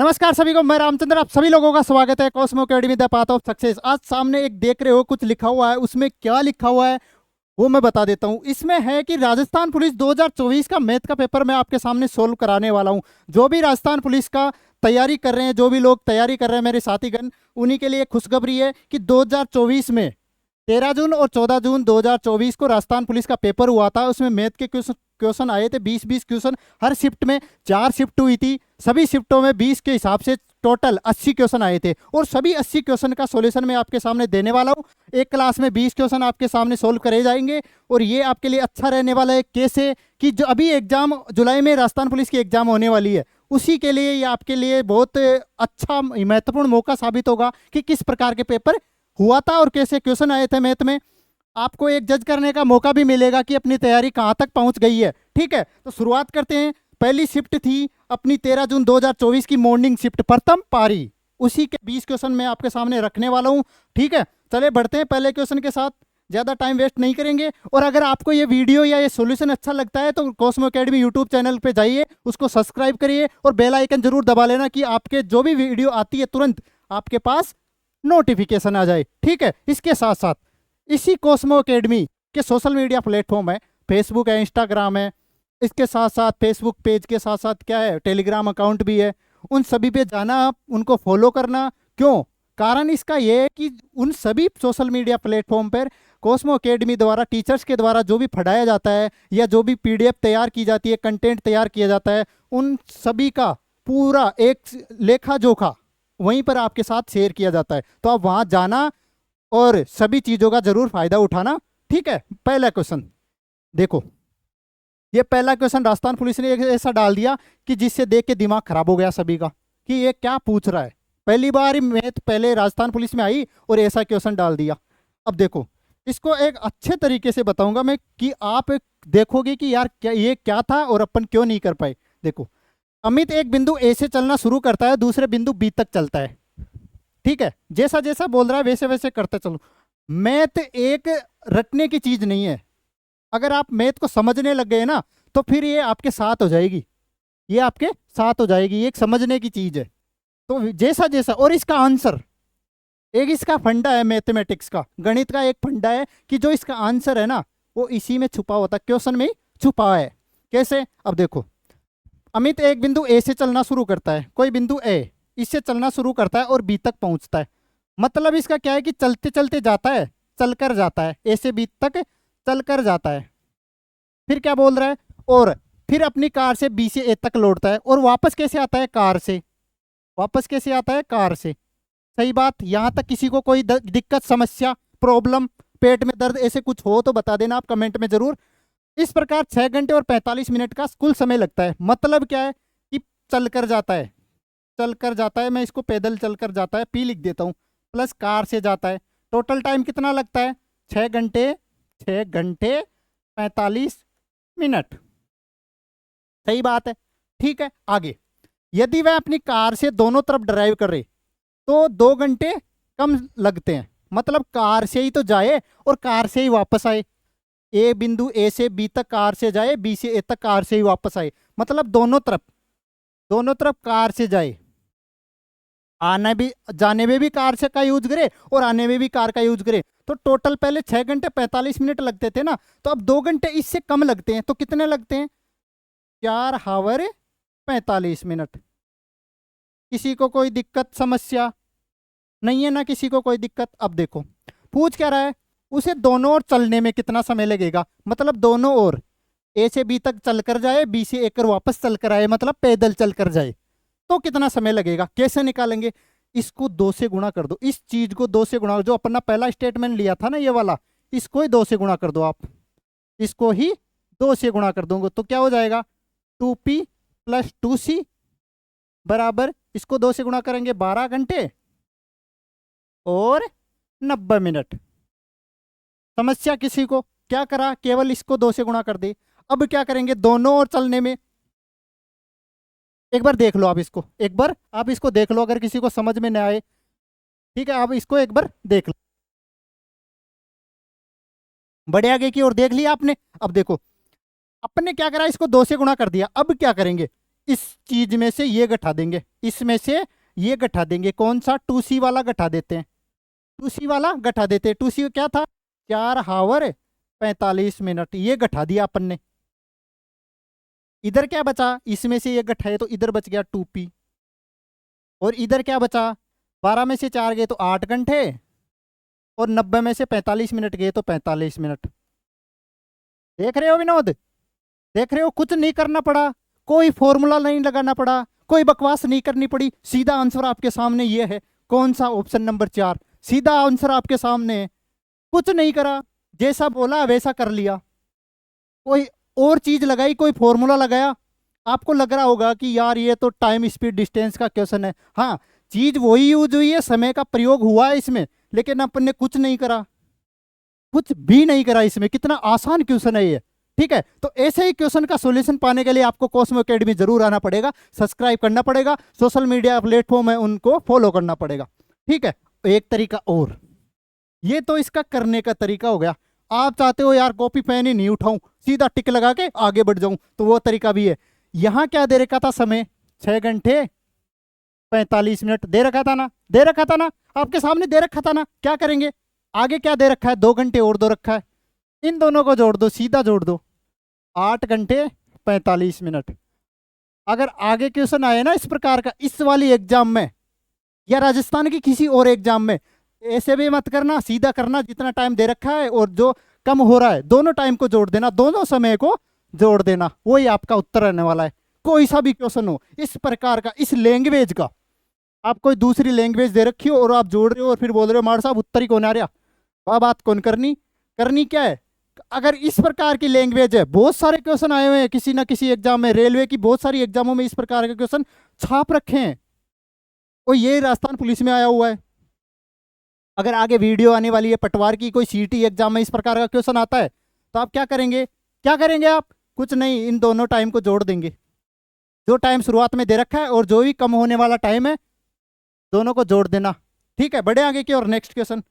नमस्कार सभी को, मैं रामचंद्र। आप सभी लोगों का स्वागत है Cosmo academy the path of success. आज सामने एक देख रहे हो कुछ लिखा हुआ है, उसमें क्या लिखा हुआ है वो मैं बता देता हूँ। इसमें है कि राजस्थान पुलिस 2024 का मैथ का पेपर मैं आपके सामने सोल्व कराने वाला हूँ। जो भी राजस्थान पुलिस का तैयारी कर रहे हैं, जो भी लोग तैयारी कर रहे हैं मेरे साथीगण, उन्हीं के लिए खुशखबरी है कि 2024 में 13 जून और 14 जून 2024 को राजस्थान पुलिस का पेपर हुआ था। उसमें मैथ के क्वेश्चन आए थे, 20-20 क्वेश्चन। हर शिफ्ट में 4 शिफ्ट हुई थी, सभी शिफ्टों में 20 के हिसाब से टोटल 80 क्वेश्चन आए थे और सभी 80 क्वेश्चन का सॉल्यूशन मैं आपके सामने देने वाला हूँ। एक क्लास में 20 क्वेश्चन आपके सामने सोल्व करे जाएंगे और ये आपके लिए अच्छा रहने वाला है। कैसे कि जो अभी एग्जाम जुलाई में राजस्थान पुलिस की एग्जाम होने वाली है, उसी के लिए ये आपके लिए बहुत अच्छा महत्वपूर्ण मौका साबित होगा कि किस प्रकार के पेपर हुआ था और कैसे क्वेश्चन आए थे मैथ में। आपको एक जज करने का मौका भी मिलेगा कि अपनी तैयारी कहाँ तक पहुंच गई है। ठीक है, तो शुरुआत करते हैं। पहली शिफ्ट थी अपनी 13 जून 2024 की मॉर्निंग शिफ्ट, प्रथम पारी। उसी के 20 क्वेश्चन मैं आपके सामने रखने वाला हूं। ठीक है, चले बढ़ते हैं पहले क्वेश्चन के साथ। ज़्यादा टाइम वेस्ट नहीं करेंगे। और अगर आपको ये वीडियो या ये सॉल्यूशन अच्छा लगता है तो कॉस्मो अकेडमी यूट्यूब चैनल पे जाइए, उसको सब्सक्राइब करिए और बेल आइकन जरूर दबा लेना कि आपके जो भी वीडियो आती है तुरंत आपके पास नोटिफिकेशन आ जाए। ठीक है, इसके साथ साथ इसी कॉस्मो अकेडमी के सोशल मीडिया प्लेटफॉर्म है, फेसबुक है, इंस्टाग्राम है। इसके साथ साथ फेसबुक पेज के साथ साथ क्या है, टेलीग्राम अकाउंट भी है। उन सभी पे जाना, आप उनको फॉलो करना। क्यों? कारण इसका यह है कि उन सभी सोशल मीडिया प्लेटफॉर्म पर कॉस्मो अकेडमी द्वारा, टीचर्स के द्वारा जो भी पढ़ाया जाता है या जो भी पीडीएफ तैयार की जाती है, कंटेंट तैयार किया जाता है, उन सभी का पूरा एक लेखा जोखा वहीं पर आपके साथ शेयर किया जाता है। तो आप वहां जाना और सभी चीजों का जरूर फायदा उठाना। ठीक है, पहला क्वेश्चन देखो। ये पहला क्वेश्चन राजस्थान पुलिस ने एक ऐसा डाल दिया कि जिससे देख के दिमाग खराब हो गया सभी का कि ये क्या पूछ रहा है। पहली बार ही मैथ पहले राजस्थान पुलिस में आई और ऐसा क्वेश्चन डाल दिया। अब देखो, इसको एक अच्छे तरीके से बताऊंगा मैं कि आप देखोगे कि यार क्या ये क्या था और अपन क्यों नहीं कर पाए। देखो, अमित एक बिंदु ए से चलना शुरू करता है, दूसरे बिंदु बी तक चलता है। ठीक है, जैसा जैसा बोल रहा है वैसे वैसे करते चलो। मैथ एक रटने की चीज नहीं है। अगर आप मैथ को समझने लग गए ना तो फिर ये आपके साथ हो जाएगी, ये आपके साथ हो जाएगी। ये एक समझने की चीज है। तो जैसा जैसा, और इसका आंसर, एक इसका फंडा है मैथमेटिक्स का, गणित का एक फंडा है कि जो इसका आंसर है ना वो इसी में छुपा होता है, क्वेश्चन में ही छुपा है। कैसे? अब देखो, अमित एक बिंदु ए से चलना शुरू करता है, कोई बिंदु ए इससे चलना शुरू करता है और बी तक पहुंचता है। मतलब इसका क्या है कि चलते चलते जाता है, चलकर जाता है, ए से बी तक चलकर जाता है। फिर क्या बोल रहा है? और फिर अपनी कार से बी से ए तक लौटता है और वापस कैसे आता है? कार से। वापस कैसे आता है? कार से। सही बात। यहां तक किसी को कोई दिक्कत, समस्या, प्रॉब्लम, पेट में दर्द ऐसे कुछ हो तो बता देना आप कमेंट में जरूर। इस प्रकार 6 घंटे और 45 मिनट का कुल समय लगता है। मतलब क्या है कि चलकर जाता है, चलकर जाता है। मैं इसको पैदल चलकर जाता है पी लिख देता हूँ, प्लस कार से जाता है। टोटल टाइम कितना लगता है? 6 घंटे, 6 घंटे 45 मिनट। सही बात है। ठीक है, आगे। यदि वह अपनी कार से दोनों तरफ ड्राइव कर रहे तो 2 घंटे कम लगते हैं। मतलब कार से ही तो जाए और कार से ही वापस आए। ए बिंदु ए से बी तक कार से जाए, बी से ए तक कार से ही वापस आए। मतलब दोनों तरफ, दोनों तरफ कार से जाए। आने भी, जाने में भी कार से का यूज करे और आने में भी कार का यूज करे। तो टोटल पहले 6 घंटे 45 मिनट लगते थे ना, तो अब 2 घंटे इससे कम लगते हैं। तो कितने लगते हैं? 4 हावर 45 मिनट। किसी को कोई दिक्कत, समस्या नहीं है ना? किसी को कोई दिक्कत? अब देखो, पूछ क्या रहा है, उसे दोनों ओर चलने में कितना समय लगेगा। मतलब दोनों ओर, ए से बी तक चलकर जाए, बी से ए कर वापस चलकर आए, मतलब पैदल चलकर जाए, तो कितना समय लगेगा। कैसे निकालेंगे? इसको 2 से गुणा कर दो। इस चीज को 2 से गुणा, जो अपना पहला स्टेटमेंट लिया था ना ये वाला, इसको ही 2 से गुणा कर दो आप। इसको ही 2 से गुणा कर दोगे तो क्या हो जाएगा? 2p + 2c बराबर, इसको 2 से गुणा करेंगे 12 घंटे और 90 मिनट। समस्या किसी को? क्या करा, केवल इसको 2 से गुणा कर दे। अब क्या करेंगे? दोनों ओर चलने में, एक बार देख लो आप इसको, एक बार आप इसको देख लो, अगर किसी को समझ में ना आए। ठीक है, आप इसको एक बार देख लो। बड़े आगे की ओर देख लिया आपने। अब देखो, अपने क्या करा, इसको 2 से गुणा कर दिया। अब क्या करेंगे? इस चीज में से ये घटा देंगे, इसमें से ये घटा देंगे। कौन सा? 2C वाला घटा देते हैं, 2C वाला घटा देते हैं। 2C क्या था? 4 आवर 45 मिनट, ये घटा दिया अपन ने। इधर क्या बचा? इसमें से ये घटाए तो इधर बच गया 2P। और इधर क्या बचा? 12 में से 4 गए तो 8 घंटे, और 90 में से 45 मिनट गए तो 45 मिनट। देख रहे हो विनोद? देख रहे हो? कुछ नहीं करना पड़ा, कोई फॉर्मूला नहीं लगाना पड़ा, कोई बकवास नहीं करनी पड़ी, सीधा आंसर आपके सामने ये है। कौन सा? ऑप्शन नंबर 4, सीधा आंसर आपके सामने है। कुछ नहीं करा, जैसा बोला वैसा कर लिया। कोई और चीज लगाई, कोई फॉर्मूला लगाया? आपको लग रहा होगा कि यार ये तो टाइम स्पीड डिस्टेंस का क्वेश्चन है। हाँ, चीज वही यूज हुई है, समय का प्रयोग हुआ है इसमें, लेकिन अपन ने कुछ नहीं करा, कुछ भी नहीं करा इसमें। कितना आसान क्वेश्चन है ये। ठीक है, तो ऐसे ही क्वेश्चन का सॉल्यूशन पाने के लिए आपको कॉस्मो एकेडमी जरूर आना पड़ेगा, सब्सक्राइब करना पड़ेगा, सोशल मीडिया प्लेटफॉर्म है उनको फॉलो करना पड़ेगा। ठीक है, एक तरीका और, ये तो इसका करने का तरीका हो गया। आप चाहते हो यार कॉपी पेन ही नहीं उठाऊं, सीधा टिक लगा के आगे बढ़ जाऊं, तो वो तरीका भी है। यहां क्या दे रखा था समय? 6 घंटे 45 मिनट दे रखा था ना, दे रखा था ना, आपके सामने दे रखा था ना। क्या करेंगे? आगे क्या दे रखा है? 2 घंटे और दो रखा है, इन दोनों को जोड़ दो, सीधा जोड़ दो, 8 घंटे 45 मिनट। अगर आगे क्वेश्चन आए ना इस प्रकार का, इस वाली एग्जाम में या राजस्थान की किसी और एग्जाम में, ऐसे भी मत करना, सीधा करना, जितना टाइम दे रखा है और जो कम हो रहा है दोनों टाइम को जोड़ देना, दोनों समय को जोड़ देना, वही आपका उत्तर रहने वाला है। कोई सा भी क्वेश्चन हो इस प्रकार का, इस लैंग्वेज का, आप कोई दूसरी लैंग्वेज दे रखी हो और आप जोड़ रहे हो और फिर बोल रहे हो मार साहब उत्तर ही कौन आ रहा, वह बात कौन करनी? करनी क्या है? अगर इस प्रकार की लैंग्वेज है, बहुत सारे क्वेश्चन आए हुए हैं किसी ना किसी एग्जाम में, रेलवे की बहुत सारी एग्जामों में इस प्रकार के क्वेश्चन छाप रखे हैं, और ये राजस्थान पुलिस में आया हुआ है। अगर आगे वीडियो आने वाली है पटवार की, कोई सीटी एग्जाम में इस प्रकार का क्वेश्चन आता है, तो आप क्या करेंगे? क्या करेंगे आप? कुछ नहीं, इन दोनों टाइम को जोड़ देंगे, जो टाइम शुरुआत में दे रखा है और जो भी कम होने वाला टाइम है, दोनों को जोड़ देना। ठीक है, बढ़े आगे की और। नेक्स्ट क्वेश्चन,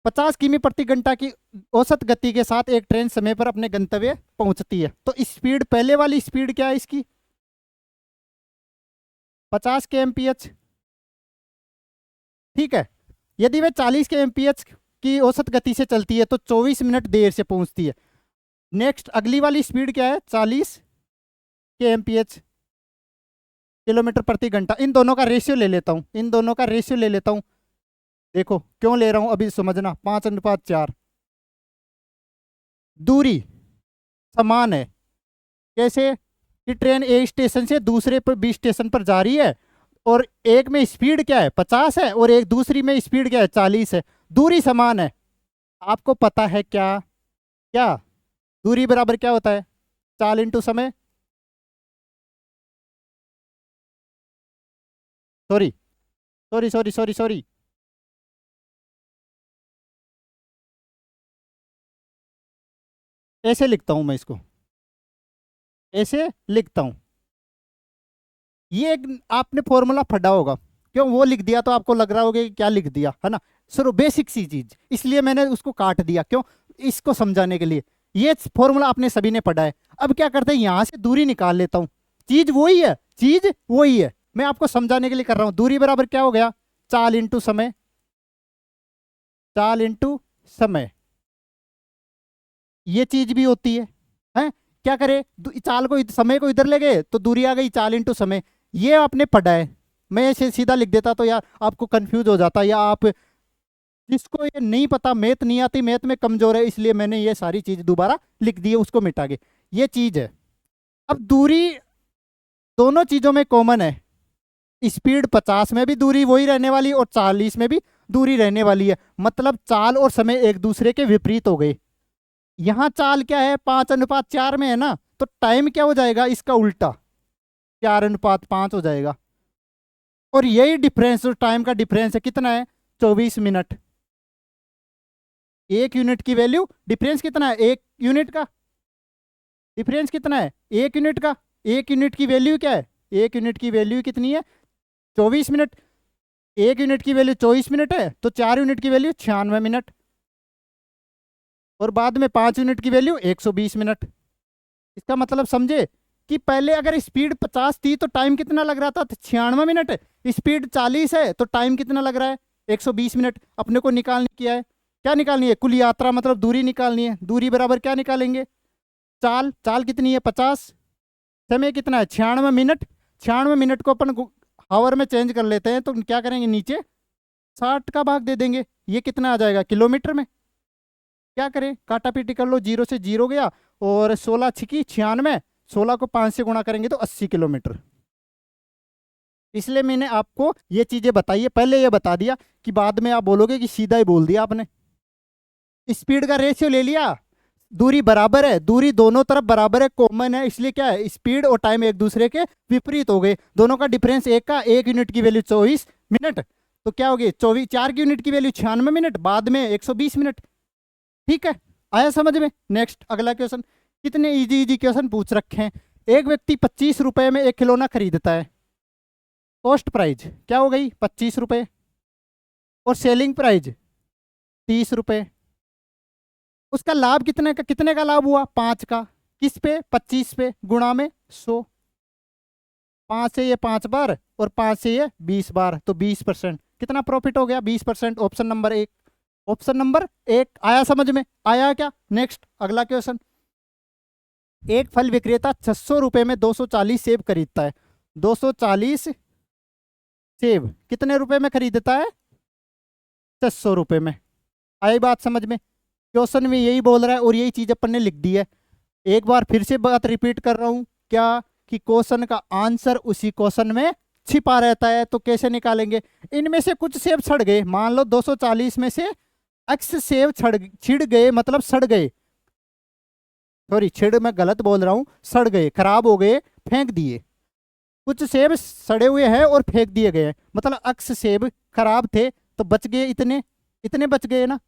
50 किमी प्रति घंटा की औसत गति के साथ एक ट्रेन समय पर अपने गंतव्य पहुंचती है, तो स्पीड, पहले वाली स्पीड क्या है इसकी? 50 kmph। ठीक है, यदि वह 40 kmph की औसत गति से चलती है तो 24 मिनट देर से पहुंचती है। नेक्स्ट, अगली वाली स्पीड क्या है? 40 kmph, किलोमीटर प्रति घंटा। इन दोनों का रेशियो ले लेता हूं, इन दोनों का रेशियो ले लेता हूं। देखो क्यों ले रहा हूं, अभी समझना। 5:4, दूरी समान है। कैसे? कि ट्रेन एक स्टेशन से दूसरे पर बी स्टेशन पर जा रही है, और एक में स्पीड क्या है? 50 है, और एक दूसरी में स्पीड क्या है? 40 है। दूरी समान है। आपको पता है क्या? क्या दूरी बराबर क्या होता है? चाल इंटू समय, sorry sorry sorry sorry sorry, ऐसे लिखता हूं मैं इसको, ऐसे लिखता हूं। ये एक आपने फॉर्मूला पढ़ा होगा, क्यों वो लिख दिया तो आपको लग रहा होगा कि क्या लिख दिया, है ना? सर बेसिक सी चीज, इसलिए मैंने उसको काट दिया, क्यों? इसको समझाने के लिए। ये फॉर्मूला आपने सभी ने पढ़ा है। अब क्या करते हैं, यहां से दूरी निकाल लेता हूं, चीज वही है, चीज वही है, मैं आपको समझाने के लिए कर रहा हूं। दूरी बराबर क्या हो गया? चाल इंटू समय, चाल इंटू समय, ये चीज भी होती है? क्या करे, चाल को समय को इधर ले गए तो दूरी आ गई, चाल इंटू समय। ये आपने पढ़ा है, मैं ऐसे सीधा लिख देता तो यार आपको कंफ्यूज हो जाता, या आप जिसको ये नहीं पता, मैथ नहीं आती, मैथ में कमजोर है, इसलिए मैंने ये सारी चीज दोबारा लिख दी है, उसको मिटा के। ये चीज है। अब दूरी दोनों चीजों में कॉमन है, स्पीड 50 में भी दूरी वही रहने वाली और 40 में भी दूरी रहने वाली है, मतलब चाल और समय एक दूसरे के विपरीत हो गए। यहाँ चाल क्या है? 5:4 में है ना, तो टाइम क्या हो जाएगा इसका उल्टा, 4:5 हो जाएगा। और यही डिफरेंस, जो टाइम का डिफरेंस है, कितना है? 24 मिनट। एक यूनिट की वैल्यू, डिफरेंस कितना है? एक यूनिट का डिफरेंस कितना है? एक यूनिट का। एक यूनिट की वैल्यू क्या है? एक यूनिट की वैल्यू कितनी है? 24 मिनट। एक यूनिट की वैल्यू 24 मिनट है, तो 4 यूनिट की वैल्यू 96 मिनट, और बाद में 5 यूनिट की वैल्यू 120 मिनट। इसका मतलब समझे कि पहले अगर स्पीड 50 थी तो टाइम कितना लग रहा था? 96 मिनट। स्पीड 40 है तो टाइम कितना लग रहा है? 120 मिनट। अपने को निकालनी क्या है? क्या निकालनी है? कुल यात्रा मतलब दूरी निकालनी है। दूरी बराबर क्या निकालेंगे? चाल। चाल कितनी है? 50। समय कितना है? 96 मिनट। 96 मिनट को अपन हावर में चेंज कर लेते हैं तो क्या करेंगे? नीचे 60 का भाग दे देंगे। ये कितना आ जाएगा किलोमीटर में? क्या करें? काटा पीटी कर लो। 0 से 0 गया और 16 छिकी 96। 16 को 5 से गुणा करेंगे तो 80 किलोमीटर। इसलिए मैंने आपको ये चीजें बताई है, पहले ये बता दिया कि बाद में आप बोलोगे कि सीधा ही बोल दिया आपने। स्पीड का रेशियो ले लिया, दूरी बराबर है, दूरी दोनों तरफ बराबर है, कॉमन है, इसलिए क्या है? स्पीड और टाइम एक दूसरे के विपरीत हो गए। दोनों का डिफरेंस एक का, 1 यूनिट की वैल्यू 24 मिनट, तो क्या हो गई? 24, 4 की यूनिट की वैल्यू 96 मिनट, बाद में 120 मिनट। ठीक है, आया समझ में? नेक्स्ट अगला क्वेश्चन। कितने इजी इजी क्वेश्चन पूछ रखे हैं। एक व्यक्ति 25 रुपए में एक खिलौना खरीदता है। कॉस्ट प्राइस क्या हो गई? 25 रुपए। और सेलिंग प्राइस 30 रुपए। उसका लाभ कितने का लाभ हुआ? 5 का। किस पे? 25 पे, गुणा में 100। 5 से ये 5 बार और 5 से ये 20 बार, तो 20%। कितना प्रॉफिट हो गया? 20%। Option number 1। ऑप्शन नंबर 1 आया समझ में? आया क्या? नेक्स्ट अगला क्वेश्चन। एक फल विक्रेता 600 रुपए में 240 सेब खरीदता है। 240 सेब कितने रुपए में खरीदता है? 600 रुपए में। आई बात समझ में? क्वेश्चन में यही बोल रहा है और यही चीज अपन ने लिख दी है। एक बार फिर से बात रिपीट कर रहा हूं, क्या कि क्वेश्चन का आंसर उसी क्वेश्चन में छिपा रहता है। तो कैसे निकालेंगे? इनमें से कुछ सेब सड़ गए, मान लो 240 में से x सेब छिड़ गए, मतलब सड़ गए। सॉरी, छिड़ मैं गलत बोल रहा हूं, सड़ गए, खराब हो गए, फेंक दिए। कुछ सेब सड़े हुए हैं और फेंक दिए गए, मतलब x सेब खराब थे तो बच गए इतने, इतने बच गए ना।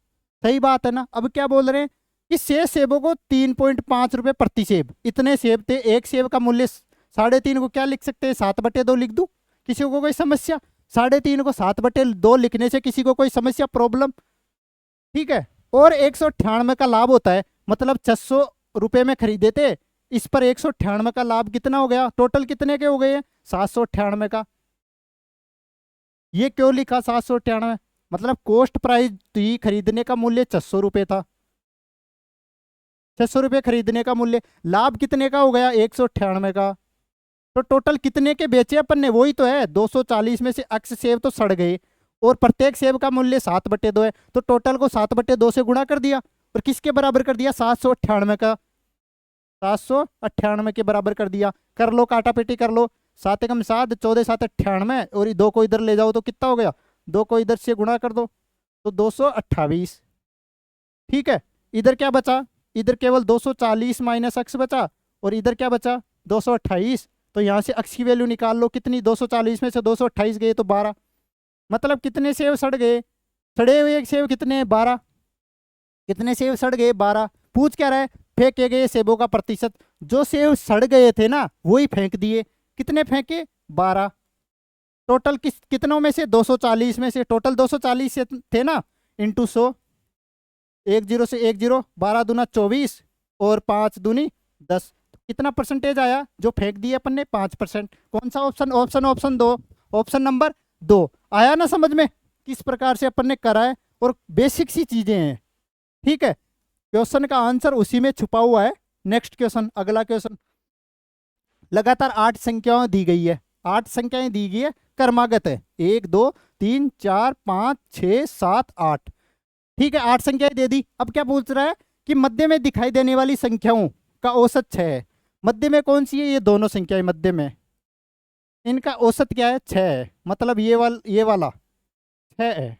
सही बात है ना? अब क्या बोल रहे हैं कि शेष सेबों को 3.5 रुपए प्रति सेब, इतने सेब थे, एक सेब का मूल्य 3.5 को क्या लिख सकते हैं? 7/2 लिख दूं? किसी को कोई समस्या? 3.5 को 7/2 लिखने से किसी को कोई समस्या, प्रॉब्लम? ठीक है। और 198 का लाभ होता है, मतलब 600 रुपए में खरीदे थे, इस पर 198 का लाभ कितना हो गया? टोटल कितने के हो गए हैं? 798 का। ये क्यों लिखा 798? मतलब कॉस्ट प्राइस थी, खरीदने का मूल्य 600 रुपए था, 600 रुपए खरीदने का मूल्य, लाभ कितने का हो गया? 198 का। तो टोटल कितने के बेचे अपन ने? वही तो है, 240 में से x सेब तो सड़ गए और प्रत्येक सेब का मूल्य 7/2 है, तो टोटल को 7/2 से गुणा कर दिया और किसके बराबर कर दिया? 798 का। 798 के बराबर कर दिया। कर लो, काटा पेटी कर लो। 7 एकम 7, 14 7 98, और 2 को इधर ले जाओ तो कितना हो गया? 2 को इधर से गुणा कर दो तो 228। ठीक है, इधर क्या बचा? इधर केवल 240 माइनस x बचा, और इधर क्या बचा? 228। तो यहाँ से x की वैल्यू निकाल लो कितनी? 240 में से 228 गए तो 12। मतलब कितने सेब सड़ गए? सड़े हुए सेब कितने? 12। कितने सेब सड़ गए? 12। पूछ क्या रहा है? फेंके गए सेबों का प्रतिशत। जो सेब सड़ गए थे ना वही फेंक दिए। कितने फेंके? 12। टोटल कितनों में से? 240 में से। टोटल 240 से थे ना, इंटू 100, 1 0 से 1 0, 12 दूना 24 और 5 दूनी 10। कितना परसेंटेज आया जो फेंक दिए अपन ने? 5%। कौन सा ऑप्शन? Option 2, option number 2। आया ना समझ में किस प्रकार से अपन ने करा है? और बेसिक सी चीजें हैं। ठीक है, क्वेश्चन का आंसर उसी में छुपा हुआ है। नेक्स्ट क्वेश्चन, अगला क्वेश्चन। लगातार 8 संख्याएं दी गई है, 8 संख्याएं दी गई है, क्रमागत है, 1 2 3 4 5 6 7 8। ठीक है, 8 संख्याएं दे दी। अब क्या पूछ रहा है कि मध्य में दिखाई देने वाली संख्याओं का औसत 6 है। मध्य में कौन सी है? ये दोनों संख्याएं मध्य में, इनका औसत क्या है? 6 है, मतलब ये वाला 6 है।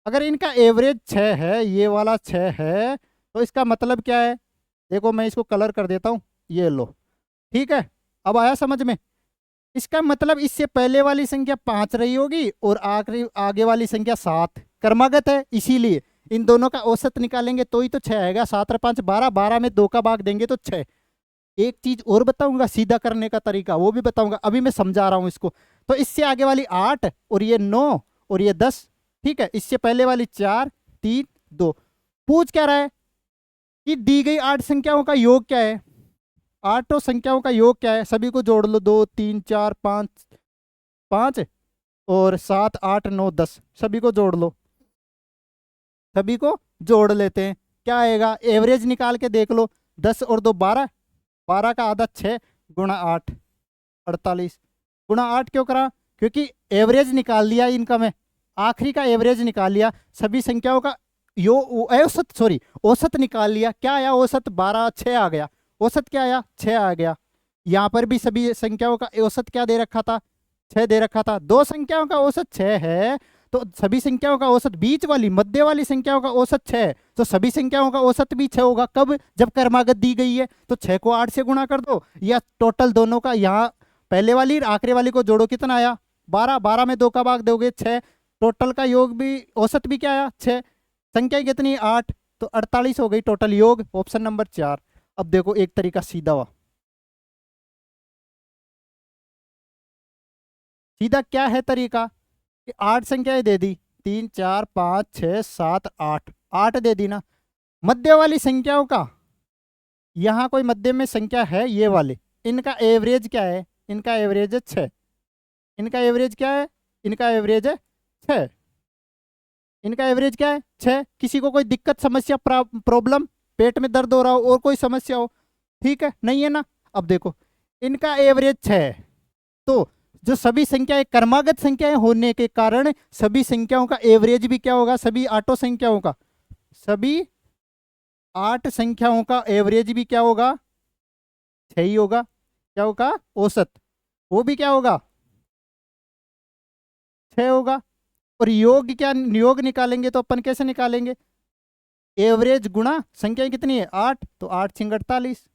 अगर इनका एवरेज 6 है, ये वाला 6 है, तो इसका मतलब क्या है? देखो मैं इसको कलर कर देता हूँ, ये लो। ठीक है, अब आया समझ में? इसका मतलब इससे पहले वाली संख्या 5 रही होगी और आगे वाली संख्या 7, क्रमागत है, इसीलिए इन दोनों का औसत निकालेंगे तो ही तो 6 आएगा। 7 और 5 12, 12 में 2 का भाग देंगे तो 6। एक चीज और बताऊंगा सीधा करने का तरीका, वो भी बताऊंगा, अभी मैं समझा रहा हूं इसको। तो इससे आगे वाली 8 और ये 9 और ये 10। ठीक है, इससे पहले वाली 4 3 2। पूछ क्या रहा है कि दी गई 8 संख्याओं का योग क्या है? आठों संख्याओं का योग क्या है, सभी को जोड़ लो, 2 3 4 5, 5 और 7 8 9 10, सभी को जोड़ लो, सभी को जोड़ लेते हैं। क्या आएगा, एवरेज निकाल के देख लो, 10 और 2 12, 12 का आधा 6 गुणा 8 48, गुणा 8 क्यों करा, क्योंकि एवरेज निकाल लिया इनका, मैं आखिरी का एवरेज निकाल लिया, सभी संख्याओं का औसत निकाल लिया। क्या आया, औसत 12 6 आ गया, औसत क्या आया 6 आ गया। यहाँ पर भी सभी संख्याओं का औसत क्या दे रखा था, 6 दे रखा था। दो संख्याओं का औसत 6 है तो सभी संख्याओं का औसत, बीच वाली मध्य वाली संख्याओं का औसत 6 है तो सभी संख्याओं का औसत भी 6 होगा। कब, जब क्रमागत दी गई है तो 6 को 8 से गुणा कर दो, या टोटल दोनों का, यहाँ पहले वाली और आखिरी वाली को जोड़ो, कितना आया 12, 12 में 2 का भाग दोगे 6, टोटल का योग भी, औसत भी क्या आया 6, संख्या कितनी 8, तो 48 हो गई टोटल योग, ऑप्शन नंबर 4। अब देखो एक तरीका सीधा हुआ, सीधा क्या है तरीका कि 8 संख्याएं दे दी, 3 4 5 6 7 8, 8 दे दी ना। मध्य वाली संख्याओं का, यहाँ कोई मध्य में संख्या है ये वाले, इनका एवरेज क्या है, इनका एवरेज है 6, इनका एवरेज क्या है, इनका एवरेज है 6, इनका एवरेज क्या है 6। किसी को कोई दिक्कत समस्या प्रॉब्लम, पेट में दर्द हो रहा हो और कोई समस्या हो, ठीक है, नहीं है ना। अब देखो इनका एवरेज 6 है, तो जो सभी संख्याएं क्रमागत संख्याएं होने के कारण सभी संख्याओं का एवरेज भी क्या होगा, सभी आठों संख्याओं का, सभी 8 संख्याओं का एवरेज भी क्या होगा 6 ही होगा। क्या होगा, औसत, वो भी क्या होगा 6 होगा। और योग क्या, योग निकालेंगे तो अपन कैसे निकालेंगे, एवरेज गुणा संख्या कितनी है 8, तो 8 छिंग 48,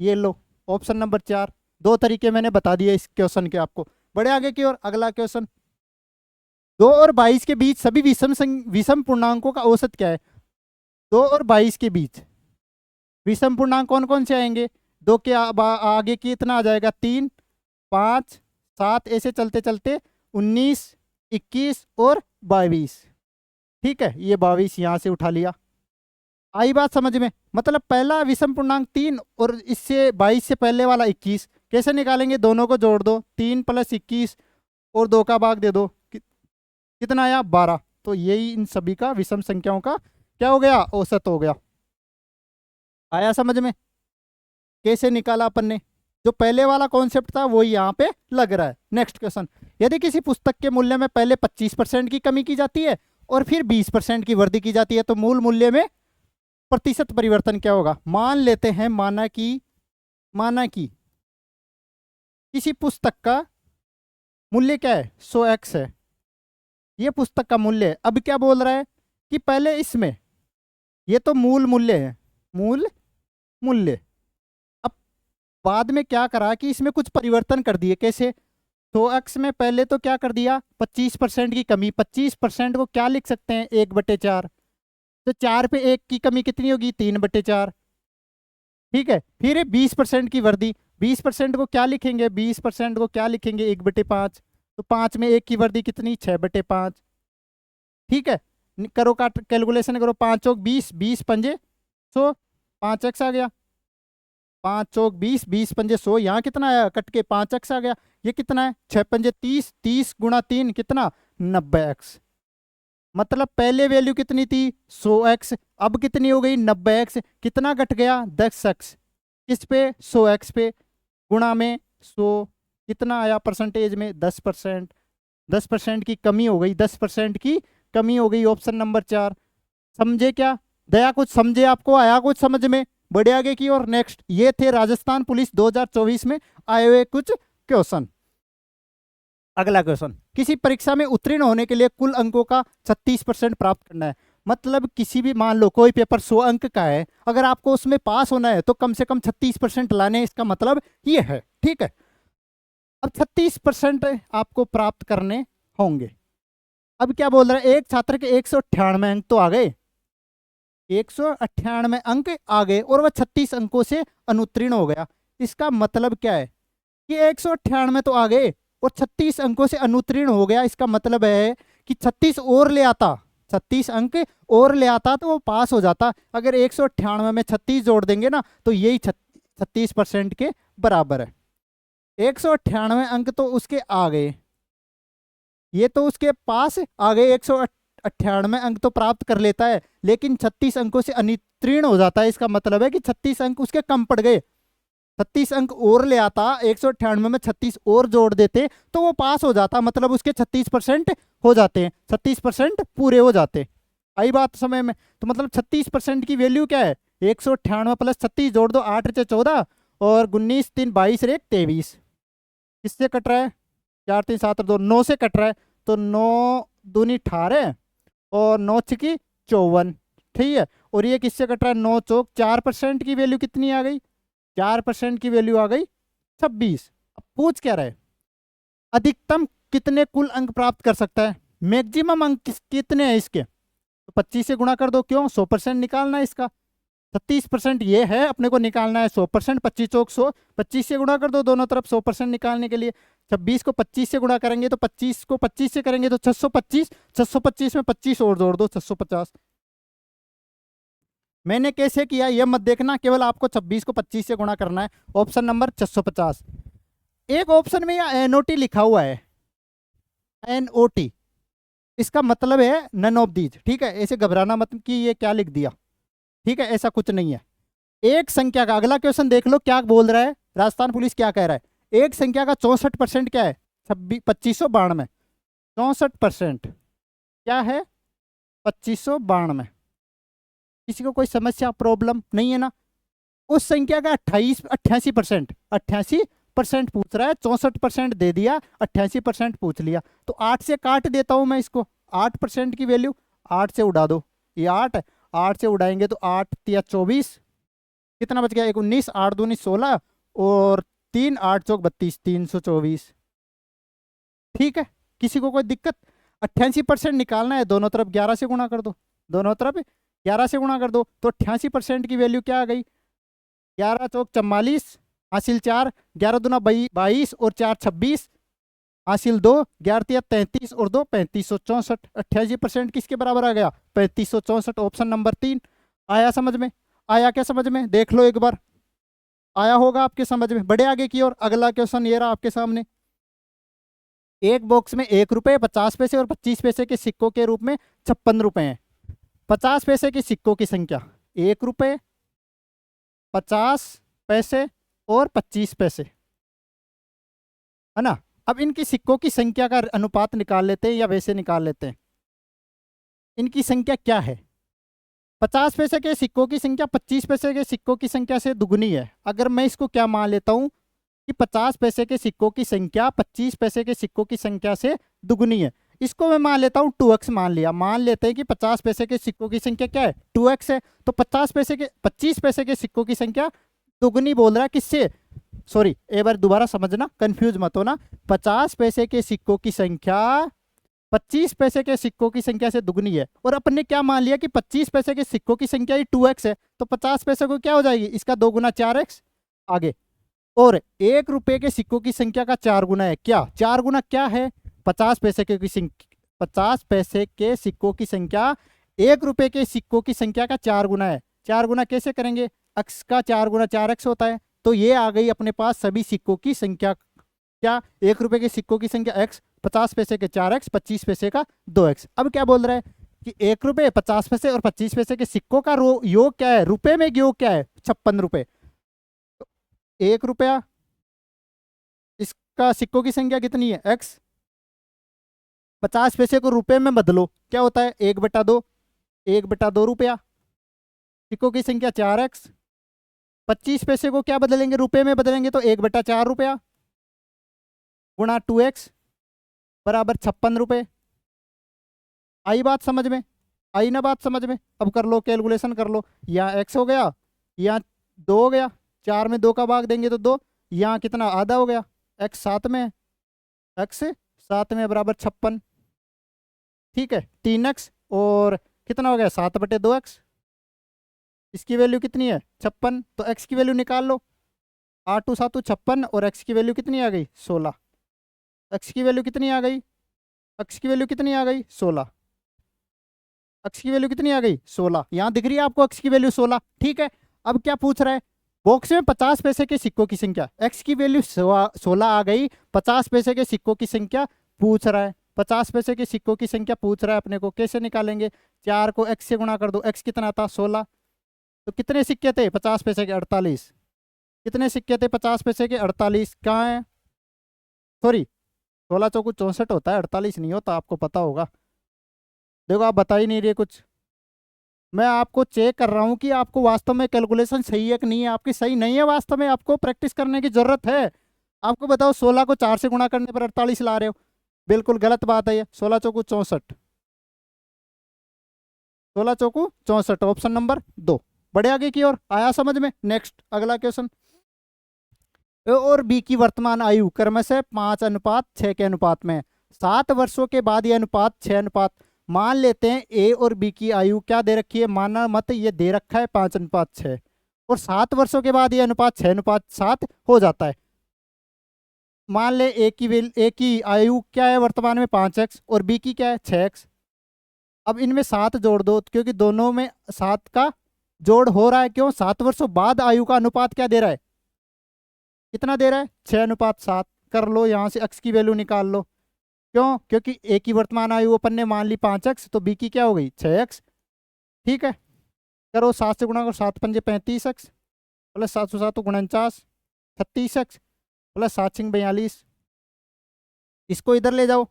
ये लो ऑप्शन नंबर 4। दो तरीके मैंने बता दिए इस क्वेश्चन के आपको। बड़े आगे की ओर अगला क्वेश्चन, 2 और 22 के बीच सभी विषम पूर्णांकों का औसत क्या है। 2 और 22 के बीच विषम पूर्णांक कौन कौन से आएंगे, 2 के आगे कितना आ जाएगा 3 5 7, ऐसे चलते चलते 19 21 और 22, ठीक है, ये 22 यहाँ से उठा लिया। आई बात समझ में, मतलब पहला विषम पूर्णांक 3 और इससे 22 से पहले वाला 21, कैसे निकालेंगे, दोनों को जोड़ दो, 3 + 21 और 2 का भाग दे दो, कितना आया 12, तो यही इन सभी का विषम संख्याओं का क्या हो गया, औसत हो गया। आया समझ में, कैसे निकाला अपन ने, जो पहले वाला कॉन्सेप्ट था वो यहाँ पे लग रहा है। नेक्स्ट क्वेश्चन, यदि किसी पुस्तक के मूल्य में पहले 25% की कमी की जाती है और फिर 20% की वृद्धि की जाती है तो मूल मूल्य में प्रतिशत परिवर्तन क्या होगा। मान लेते हैं, माना कि किसी पुस्तक का मूल्य क्या है 100x है, ये पुस्तक का मूल्य है। अब क्या बोल रहा है कि पहले इसमें, ये तो मूल मूल्य है, मूल मूल्य, अब बाद में क्या करा कि इसमें कुछ परिवर्तन कर दिए, कैसे, 100x में पहले तो क्या कर दिया 25% की कमी, 25% को क्या लिख सकते हैं 1/4, तो 4 पे 1 की कमी कितनी होगी 3/4, ठीक है। फिर 20% की वृद्धि, 20% को क्या लिखेंगे, 20% को क्या लिखेंगे 1/5, तो 5 में 1 की वृद्धि कितनी 6/5, ठीक है। करो काट कैलकुलेशन करो, 5 चौक 20, 20 पंजे 100, 5x आ गया, 5 चौक 20, 20 पंजे 100, यहाँ कितना आया कट के 5x आ गया, ये कितना है 6 पंजे 30, 30 गुणा 3 कितना 90x, मतलब पहले वैल्यू कितनी थी 100x, अब कितनी हो गई 90x, कितना घट गया 10x, किस पे 100x पे, गुणा में 100, कितना आया परसेंटेज में 10%, 10% की कमी हो गई, 10% की कमी हो गई, ऑप्शन नंबर 4। समझे क्या, दया कुछ समझे, आपको आया कुछ समझ में, बड़े आगे की और। नेक्स्ट, ये थे राजस्थान पुलिस 2024 में आए हुए कुछ क्वेश्चन। अगला क्वेश्चन, किसी परीक्षा में उत्तीर्ण होने के लिए कुल अंकों का 36% प्राप्त करना है, मतलब किसी भी, मान लो कोई पेपर 100 अंक का है, अगर आपको उसमें पास होना है तो कम से कम 36% लाने, इसका मतलब ये है, ठीक है। अब 36% आपको प्राप्त करने होंगे। अब क्या बोल रहा है, एक छात्र के 198 अंक तो आ गए, 198 अंक आ गए और वह 36 अंकों से अनुत्तीर्ण हो गया। इसका मतलब क्या है कि 198 तो आ गए और 36 अंकों से अनुत्तीर्ण हो गया, इसका मतलब है कि 36 और ले आता, 36 अंक और ले आता तो वो पास हो जाता। अगर 198 में 36 जोड़ देंगे ना तो यही 36% के बराबर है। 198 अंक तो उसके आ गए, ये तो उसके पास आ गए, 198 अंक तो प्राप्त कर लेता है, लेकिन 36 अंकों से अनुत्तीर्ण हो जाता है। इसका मतलब है कि 36 अंक उसके कम पड़ गए। 36 अंक और ले आता, 198 में 36 और जोड़ देते तो वो पास हो जाता, मतलब उसके 36% हो जाते हैं, 36% पूरे हो जाते। आई बात समय में? तो मतलब 36% की वैल्यू क्या है? 198 प्लस 36 जोड़ दो, 8 × 14 और 19 3 22 1 23। किससे कट रहा है? 4 3 7 2 9 से कट रहा है, तो 9 दूनी 18 और 9 छकी 54। ठीक है, और ये किससे कट रहा है? 9 चौक 4% की वैल्यू कितनी आ गई? 4% की वैल्यू आ गई 26। अब पूछ क्या रहे? अधिकतम कितने कुल अंक प्राप्त कर सकता है? मैक्सिमम अंक कितने हैं इसके? तो 25 से गुणा कर दो, क्यों? 100% निकालना है इसका। 36% ये है, अपने को निकालना है 100%। 25 चौक 100, 25 से गुणा कर दो दोनों तरफ 100% निकालने के लिए। 26 को 25 से गुणा करेंगे तो 25 को 25 से करेंगे तो 625, 625 में 25 और जोड़ दो, 650। मैंने कैसे किया ये मत देखना, केवल आपको 26 को 25 से गुणा करना है। Option number 650। एक ऑप्शन में यहाँ एनओटी लिखा हुआ है, एनओटी, इसका मतलब है नन ऑफ दीज। ठीक है, ऐसे घबराना मत कि ये क्या लिख दिया, ठीक है, ऐसा कुछ नहीं है। एक संख्या का, अगला क्वेश्चन देख लो क्या बोल रहा है, राजस्थान पुलिस क्या कह रहा है। एक संख्या का 64% क्या है? 2592। 64% क्या है? 2592। किसी को कोई समस्या प्रॉब्लम नहीं है ना? उस संख्या का 88% 88% पूछ रहा है, 64% दे दिया, 88% पूछ लिया, तो 8 से काट देता हूं मैं इसको। 8% की वैल्यू 8 से उड़ा दो, ये 8 है, 8 से उड़ाएंगे तो 8 × 24, कितना बच गया? 19, 8 दूनी 16 और 3 8 चौक 32, 324। ठीक है, किसी को कोई दिक्कत? 88% निकालना है, दोनों तरफ 11 से गुणा कर दो, दोनों तरफ 11 से गुणा कर दो, तो 88% की वैल्यू क्या आ गई? 11 चौक 44, हासिल 4, 11 दूना 22 और 4 26, हासिल 2, 11 × 33 और 2 3564। 88% किसके बराबर आ गया? 3564। Option number 3। आया समझ में? आया क्या समझ में? देख लो एक बार, आया होगा आपके समझ में। बड़े आगे की ओर अगला क्वेश्चन ये रहा आपके सामने। एक बॉक्स में 1 रुपये 50 पैसे और 25 पैसे के सिक्कों के रूप में 56 रुपए हैं। 50 पैसे के सिक्कों की संख्या 1 रुपये, 50 पैसे और 25 पैसे, है ना? अब इनकी सिक्कों की संख्या का अनुपात निकाल लेते हैं या वैसे निकाल लेते हैं। इनकी संख्या क्या है? 50 पैसे के सिक्कों की संख्या 25 पैसे के सिक्कों की संख्या से दुगनी है। अगर मैं इसको क्या मान लेता हूं कि 50 पैसे के सिक्कों की संख्या 25 पैसे के सिक्कों की संख्या से दुगनी है, इसको मैं मान लेता हूं 2x मान लिया। मान लेते हैं कि 50 पैसे के सिक्कों की संख्या क्या है? 2x है। तो 25 पैसे के सिक्कों की संख्या दुगनी बोल रहा है किससे? सॉरी, एक बार दोबारा समझना, कंफ्यूज मत होना। 50 पैसे के सिक्कों की संख्या 25 पैसे के सिक्कों की संख्या से दुगनी है, और अपन ने क्या मान लिया कि 25 पैसे के सिक्कों की संख्या ही 2x है, तो 50 पैसे को क्या हो जाएगी? इसका 2 गुना 4x आगे। और 1 रुपए के सिक्कों की संख्या का 4 गुना है। क्या 4 गुना क्या है? 50 पैसे के 50 पैसे के सिक्कों की संख्या 1 रुपए के सिक्कों की संख्या का 4 गुना है। 4 गुना कैसे करेंगे? x का 4 गुना 4x होता है। तो ये आ गई अपने पास सभी सिक्कों की संख्या। क्या? 1 रुपए के सिक्कों की संख्या x, 50 पैसे के 4x, 25 पैसे का 2x। अब क्या बोल रहा है कि 1 रुपए 50 पैसे और 25 पैसे के सिक्कों का योग क्या है? रुपए में योग क्या है? 56 रुपए। 1 रुपया, इसका सिक्कों की संख्या कितनी है? x। 50 पैसे को रुपए में बदलो, क्या होता है? 1/2, 1/2 रुपया। सिक्कों की संख्या 4x। 25 पैसे को क्या बदलेंगे? रुपए में बदलेंगे तो 1/4 रुपया गुणा 2x बराबर 56 रुपए। आई बात समझ में? आई ना बात समझ में? अब कर लो, कैलकुलेशन कर लो। यहाँ x हो गया, यहाँ 2 हो गया, 4 में 2 का भाग देंगे तो 2, यहाँ कितना? आधा हो गया। x 7 में, x 7 में बराबर 56। ठीक है, 3x और कितना हो गया? 7/2x। इसकी वैल्यू कितनी है? 56। तो x की वैल्यू निकाल लो। 8 × 7 = 56 और x की वैल्यू कितनी आ गई? 16। x की वैल्यू कितनी आ गई? x की वैल्यू कितनी आ गई? 16। x की वैल्यू कितनी आ गई? 16। यहाँ दिख रही है आपको x की वैल्यू 16। ठीक है, अब क्या पूछ रहा है बॉक्स में 50 पैसे के सिक्कों की संख्या, एक्स की वैल्यू 16 आ गई, 50 पैसे के सिक्कों की संख्या पूछ रहा है, 50 पैसे के सिक्कों की संख्या पूछ रहा है अपने को, कैसे निकालेंगे? 4 को एक्स से गुणा कर दो, एक्स कितना था? 16। तो कितने सिक्के थे 50 पैसे के? 48। कितने सिक्के थे 50 पैसे के? 48। कहाँ है? सॉरी, 16 चौको 64 होता है, 48 नहीं होता, आपको पता होगा। देखो आप बता ही नहीं रहे कुछ, मैं आपको चेक कर रहा हूँ कि आपको वास्तव में कैलकुलेशन सही है कि नहीं है। आपकी सही नहीं है, वास्तव में आपको प्रैक्टिस करने की जरूरत है। आपको बताओ 16 को 4 से गुणा करने पर 48 ला रहे हो, बिल्कुल गलत बात है ये। 16 चौको 64, 16 चौको 64, ऑप्शन नंबर 2। बढ़े आगे की ओर, आया समझ में? नेक्स्ट अगला क्वेश्चन। ए और बी की वर्तमान आयु क्रमशः 5:6 के अनुपात में है। 7 वर्षों के बाद यह अनुपात 6 अनुपात, मान लेते हैं ए और बी की आयु क्या दे रखी है? माना मत, ये दे रखा है 5:6 और 7 वर्षों के बाद यह अनुपात 6:7 हो जाता है। मान ले ए की आयु क्या है वर्तमान में? 5x और बी की क्या है? 6x। अब इनमें 7 जोड़ दो, क्योंकि दोनों में 7 का जोड़ हो रहा है। क्यों? 7 वर्षों बाद आयु का अनुपात क्या दे रहा है? कितना दे रहा है? 6:7। कर लो, यहाँ से x की वैल्यू निकाल लो। क्यों? क्योंकि ए की वर्तमान आयु अपन ने मान ली 5x, तो बी की क्या हो गई? 6x। ठीक है, करो 7 से गुणा करो, 7 पंजे 35x plus 7 7 49, 36x plus 7 Singh 42। इसको इधर ले जाओ,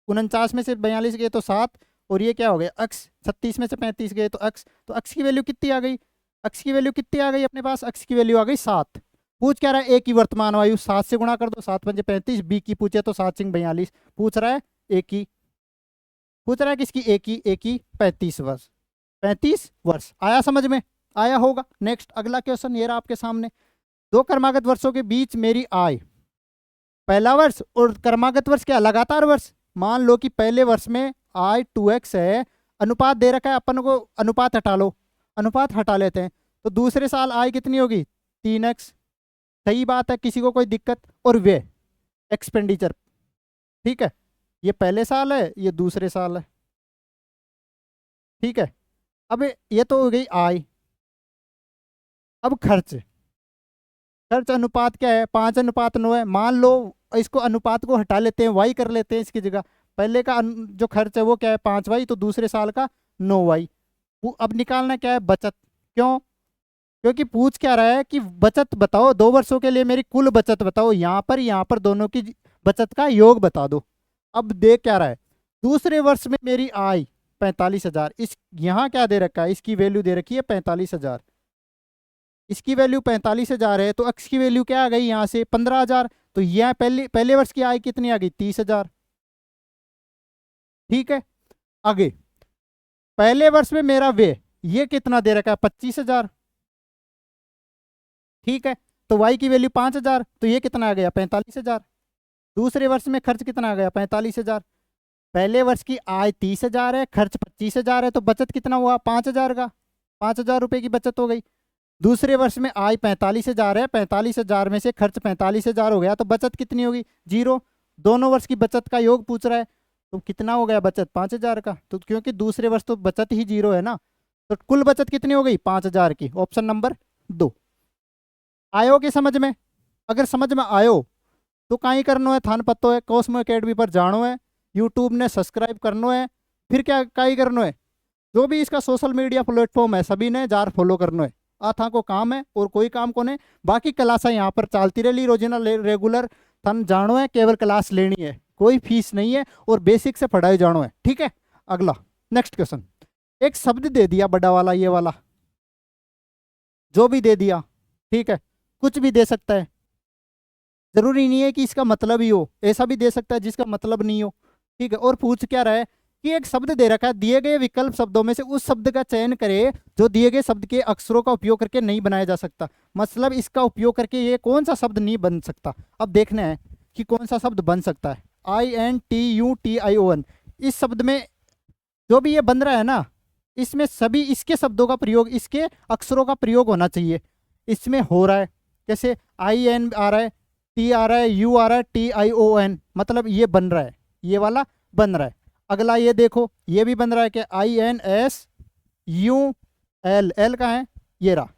49 में से 42 गए तो 7, और ये क्या हो गया? x। 36 में से 35 गए तो x, तो x की वैल्यू कितनी आ गई? x की वैल्यू कितनी आ गई अपने पास? x की वैल्यू आ गई 7। पूछ क्या रहा है? ए की वर्तमान आयु, 7 से गुणा कर दो, 7 पंजे 35। बी की पूछे तो 7 सिंह 42। पूछ रहा है ए की, पूछ रहा है किसकी? ए की। ए की 35 वर्ष, 35 वर्ष। आया समझ में? आया होगा। नेक्स्ट अगला क्वेश्चन ये रहा आपके सामने। 2 क्रमागत वर्षों के बीच मेरी आय, पहला वर्ष और क्रमागत वर्ष क्या? लगातार वर्ष। मान लो कि पहले वर्ष में आय 2x है, अनुपात दे रखा है अपन को, अनुपात हटा लो, अनुपात हटा लेते हैं, तो दूसरे साल आय कितनी होगी? 3x। सही बात है, किसी को कोई दिक्कत? और वे एक्सपेंडिचर, ठीक है, ये पहले साल है, ये दूसरे साल है। ठीक है, अब ये तो हो गई आय। अब खर्च, खर्च अनुपात क्या है? 5:9 है। मान लो इसको अनुपात को हटा लेते हैं, वाई कर लेते हैं इसकी जगह। पहले का जो खर्च है वो क्या है? 5y, तो दूसरे साल का 9y। अब निकालना क्या है? बचत। क्यों? क्योंकि पूछ क्या रहा है कि बचत बताओ, 2 वर्षों के लिए मेरी कुल बचत बताओ, यहाँ पर दोनों की बचत का योग बता दो। अब देख क्या रहा है? दूसरे वर्ष में मेरी आय 45,000, इस यहाँ क्या दे रखा है? इसकी वैल्यू दे रखी है 45,000, इसकी वैल्यू 45,000 है, तो x की वैल्यू क्या आ गई यहाँ से? 15,000। तो यह पहले वर्ष की आय कितनी आ गई? 30,000। ठीक है, आगे पहले वर्ष में मेरा व्यय, ये कितना दे रखा है? 25,000। ठीक है, तो y की वैल्यू 5,000, तो ये कितना आ गया? 45,000। दूसरे वर्ष में खर्च कितना आ गया? 45,000। पहले वर्ष की आय 30,000 है, खर्च 25,000 है, तो बचत कितना हुआ? 5,000 का, 5,000 रुपये की बचत हो गई। दूसरे वर्ष में आय 45,000 है, 45,000 में से खर्च 45,000 हो गया, तो बचत कितनी होगी? 0। दोनों वर्ष की बचत का योग पूछ रहा है, तो कितना हो गया बचत? 5,000 का। तो क्योंकि दूसरे वर्ष तो बचत ही 0 है ना, तो कुल बचत कितनी हो गई? 5,000 की। Option number 2। आयो कि समझ में? अगर समझ में आयो तो काई करनो है? थान पत्तो है, कॉस्मो एकेडमी पर जानो है, यूट्यूब ने सब्सक्राइब करनो है, फिर क्या काई करनो है? जो भी इसका सोशल मीडिया प्लेटफॉर्म है सभी ने जार फॉलो करनो है। था को काम है और कोई काम को नहीं। बाकी क्लासा यहाँ पर चलती रही रोजाना रेगुलर, थन जानो है, केवल क्लास लेनी है, कोई फीस नहीं है और बेसिक से पढ़ाई जानो है। ठीक है, अगला नेक्स्ट क्वेश्चन। एक शब्द दे दिया बड़ा वाला, ये वाला जो भी दे दिया, ठीक है, कुछ भी दे सकता है, जरूरी नहीं है कि इसका मतलब ही हो, ऐसा भी दे सकता है जिसका मतलब नहीं हो। ठीक है, और पूछ क्या रहा है कि एक शब्द दे रखा है, दिए गए विकल्प शब्दों में से उस शब्द का चयन करे जो दिए गए शब्द के अक्षरों का उपयोग करके नहीं बनाया जा सकता। मतलब इसका उपयोग करके ये कौन सा शब्द नहीं बन सकता। अब देखना है कि कौन सा शब्द बन सकता है। INTUTION, इस शब्द में जो भी ये बन रहा है ना, इसमें सभी इसके शब्दों का प्रयोग, इसके अक्षरों का प्रयोग होना चाहिए। इसमें हो रहा है कैसे? IN आ रहा है, T आ रहा है, U आ रहा है, TION, मतलब ये बन रहा है, ये वाला बन रहा है। अगला ये देखो, ये भी बन रहा है कि INSUL, L कहाँ है? ये रहा,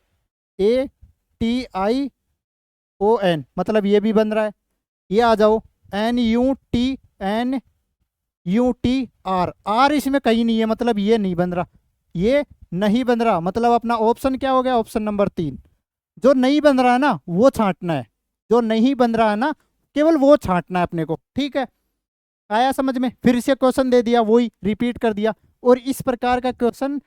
TION, मतलब ये भी बन रहा है। ये आ जाओ NUTR, आर इसमें कहीं नहीं है, मतलब ये नहीं बन रहा, ये नहीं बन रहा। मतलब अपना ऑप्शन क्या हो गया, ऑप्शन नंबर 3। जो नहीं बन रहा है ना वो छांटना है, जो नहीं बन रहा है ना केवल वो छांटना है अपने को, ठीक है। आया समझ में? फिर से क्वेश्चन दे दिया, वही रिपीट कर दिया। और इस प्रकार का क्वेश्चन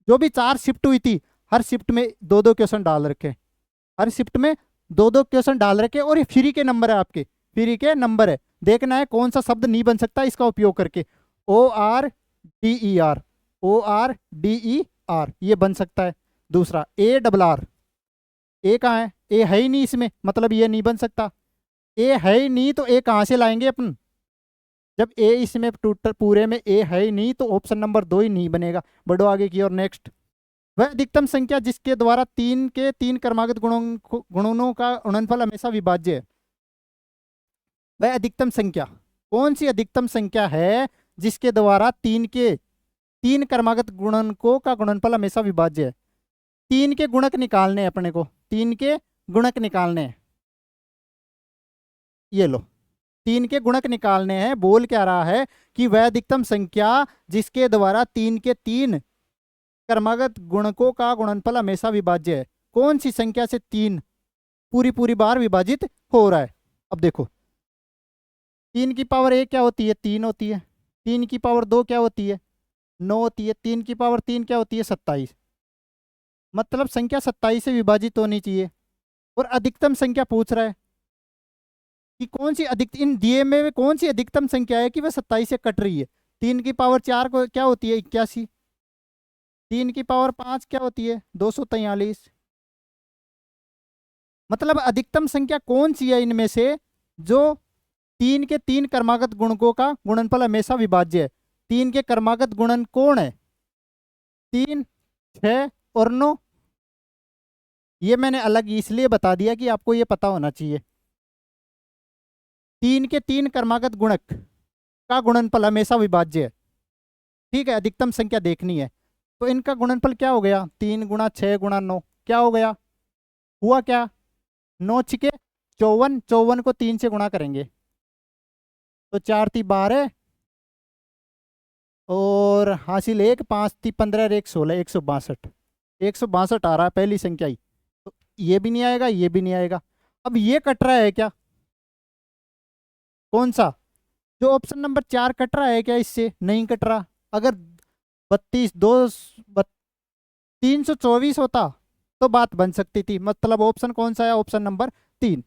जो भी 4 शिफ्ट हुई थी, हर शिफ्ट में 2-2 क्वेश्चन डाल रखे, हर शिफ्ट में 2-2 क्वेश्चन डाल रखे। और ये फ्री के नंबर है, आपके फ्री के नंबर है। देखना है कौन सा शब्द नहीं बन सकता इसका उपयोग करके। ORDER, ORDER ये बन सकता है। दूसरा ARR, ए कहाँ है, ए है ही नहीं इसमें, मतलब ये नहीं बन सकता। ए है ही नहीं तो ए कहाँ से लाएंगे अपन, जब ए इसमें टोटल पूरे में ए है ही नहीं तो ऑप्शन नंबर 2 ही नहीं बनेगा। बढ़ो आगे की और, नेक्स्ट। वह अधिकतम संख्या जिसके द्वारा 3 के 3 क्रमागत गुणनों का गुणनफल हमेशा विभाज्य है। वह अधिकतम संख्या, कौन सी अधिकतम संख्या है जिसके द्वारा 3 के 3 क्रमागत गुणनकों का गुणनफल हमेशा विभाज्य है। 3 के गुणक निकालने हैं अपने को, 3 के गुणक निकालने हैं। ये लो, 3 के गुणक निकालने हैं। बोल क्या रहा है कि वह अधिकतम संख्या जिसके द्वारा 3 के 3 क्रमागत गुणकों का गुणनफल हमेशा विभाज्य है। कौन सी संख्या से 3 पूरी पूरी बार विभाजित हो रहा है। अब देखो, 3 की पावर 1 क्या होती है, 3 होती है। 3 की पावर 2 क्या होती है, 9 होती है। 3 की पावर 3 क्या होती है, 27। मतलब संख्या 27 से विभाजित होनी चाहिए। और अधिकतम संख्या पूछ रहा है कि कौन सी अधिक इन दिए में कौन सी अधिकतम संख्या है कि वह 27 से कट रही है। 3 की पावर 4 को क्या होती है, 81। 3 की पावर 5 क्या होती है, 243। मतलब अधिकतम संख्या कौन सी है इनमें से जो 3 के 3 क्रमागत गुणकों का गुणनफल हमेशा विभाज्य है। 3 के क्रमागत गुणन कौन है, 3, 6 और 9। ये मैंने अलग इसलिए बता दिया कि आपको ये पता होना चाहिए। 3 के 3 क्रमागत गुणक का गुणनफल हमेशा विभाज्य है, ठीक है। अधिकतम संख्या देखनी है तो इनका गुणनफल क्या हो गया, 3 गुणा 6 गुणा 9 क्या हो गया, हुआ क्या, 9 छिके 54, 54 को 3 से गुणा करेंगे तो 4 × 12 और हासिल 1, 5 × 15 और 1 16, 162। 162 आ रहा है पहली संख्या ही। तो ये भी नहीं आएगा, ये भी नहीं आएगा। अब ये कट रहा है क्या, कौन सा, जो ऑप्शन नंबर 4 कट रहा है क्या, इससे नहीं कट रहा। अगर 324 होता तो बात बन सकती थी। मतलब ऑप्शन कौन सा है, ऑप्शन नंबर 3।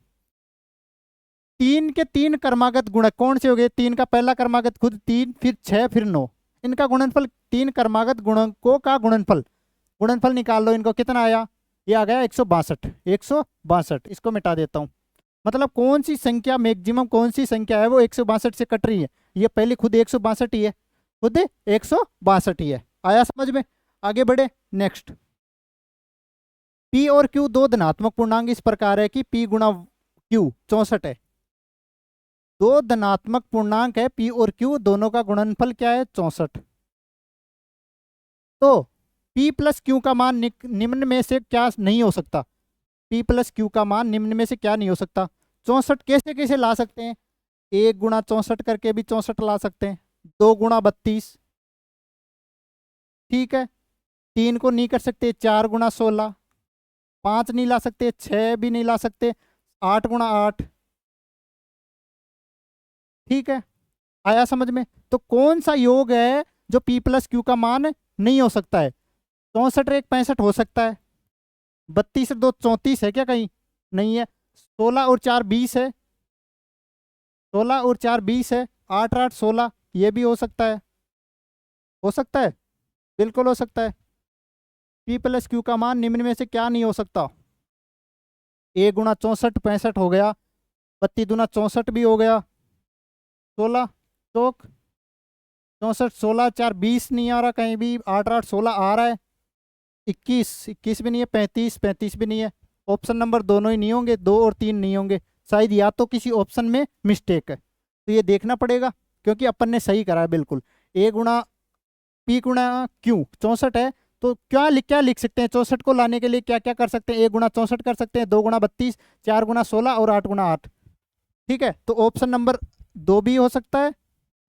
3 के 3 क्रमागत गुणक कौन से हो गए, 3 का पहला क्रमागत खुद 3, फिर 6, फिर 9। इनका गुणनफल 3 क्रमागत गुणकों का गुणनफल निकाल लो। इनको कितना आया, ये आ गया 162। 162 इसको मिटा देता हूँ। मतलब कौन सी संख्या मैक्सिमम, कौन सी संख्या है वो 162 से कट रही है। ये पहले खुद 162 ही है, खुद 162 ही है। आया समझ में? आगे बढ़े, नेक्स्ट। P और Q दो धनात्मक पूर्णांक इस प्रकार है कि P गुणा Q 64 है। दो धनात्मक पूर्णांक है P और Q, दोनों का गुणनफल क्या है, 64। तो P प्लस Q का मान निम्न में से क्या नहीं हो सकता, P प्लस Q का मान निम्न में से क्या नहीं हो सकता। 64 कैसे कैसे ला सकते हैं, 1 गुणा 64 करके भी 64 ला सकते हैं, 2 गुणा 32, ठीक है। 3 को नहीं कर सकते, 4 गुणा 16, 5 नहीं ला सकते, 6 भी नहीं ला सकते, 8 गुणा 8, ठीक है। आया समझ में? तो कौन सा योग है जो P प्लस Q का मान नहीं हो सकता है। 64 1 65 हो सकता है, 32 2 34 है क्या, कहीं नहीं है। 16 और 4 20 है, 16 और 4 20 है, 8 8 16, ये भी हो सकता है, हो सकता है, बिल्कुल हो सकता है। P प्लस Q का मान निम्न में से क्या नहीं हो सकता, 1 गुणा 64 65 हो गया, 32 दूना 64 भी हो गया, 16 चौक 64, 16 4 20 नहीं आ रहा कहीं भी, 8 8 16 आ रहा है, 21 भी नहीं है, 35 भी नहीं है। ऑप्शन नंबर दोनों ही नहीं होंगे, 2 और 3 नहीं होंगे, शायद या तो किसी ऑप्शन में मिस्टेक है। तो ये देखना पड़ेगा क्योंकि अपन ने सही करा है बिल्कुल। A गुणा P गुणा Q 64 है तो क्या लिख सकते हैं, 64 को लाने के लिए क्या क्या कर सकते हैं, 1 गुना 64 कर सकते हैं, 2 गुना 32, 4 गुना 16 और 8 गुना 8। ठीक है, तो ऑप्शन नंबर 2 भी हो सकता है,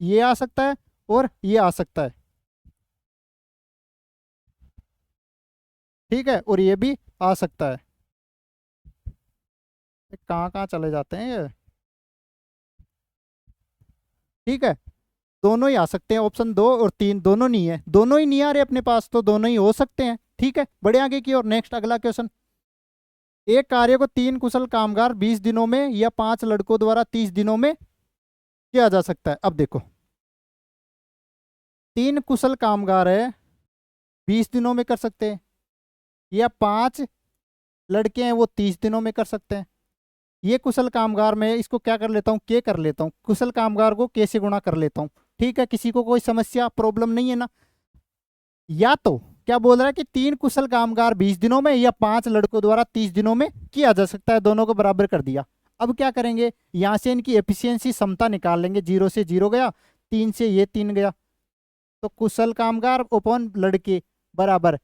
ये आ सकता है और ये आ सकता है। ठीक है, और ये भी आ सकता है। कहाँ कहाँ चले जाते हैं ये। ठीक है, दोनों ही आ सकते हैं, ऑप्शन 2 और 3 दोनों नहीं है, दोनों ही नहीं आ रहे अपने पास, तो दोनों ही हो सकते हैं। ठीक है, बढ़े आगे की और नेक्स्ट अगला क्वेश्चन। एक कार्य को 3 कुशल कामगार 20 दिनों में या 5 लड़कों द्वारा 30 दिनों में किया जा सकता है। अब देखो, 3 कुशल कामगार है, 20 दिनों में कर सकते हैं, या 5 लड़के हैं वो 30 दिनों में कर सकते हैं। ये कुशल कामगार में इसको क्या कर लेता हूँ, के कर लेता हूँ, कुशल कामगार को के से गुणा कर लेता हूँ। ठीक है, किसी को कोई समस्या प्रॉब्लम नहीं है ना। या तो क्या बोल रहा है कि 3 कुशल कामगार 20 दिनों में या 5 लड़कों द्वारा 30 दिनों में किया जा सकता है, दोनों को बराबर कर दिया। अब क्या करेंगे, यहां से इनकी एफिशिएंसी समता निकाल लेंगे, 0 से 0 गया, 3 से ये 3 गया, तो कुशल कामगार अपॉन लड़के बराबर,